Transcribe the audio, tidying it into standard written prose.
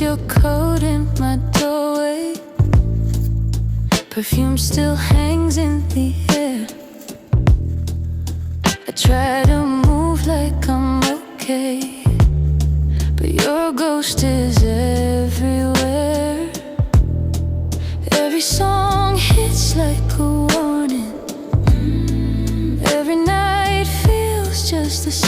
Notice your coat in my doorway. Perfume still hangs in the air. I try to move like I'm okay, but your ghost is everywhere. Every song hits like a warning. Every night feels just the same.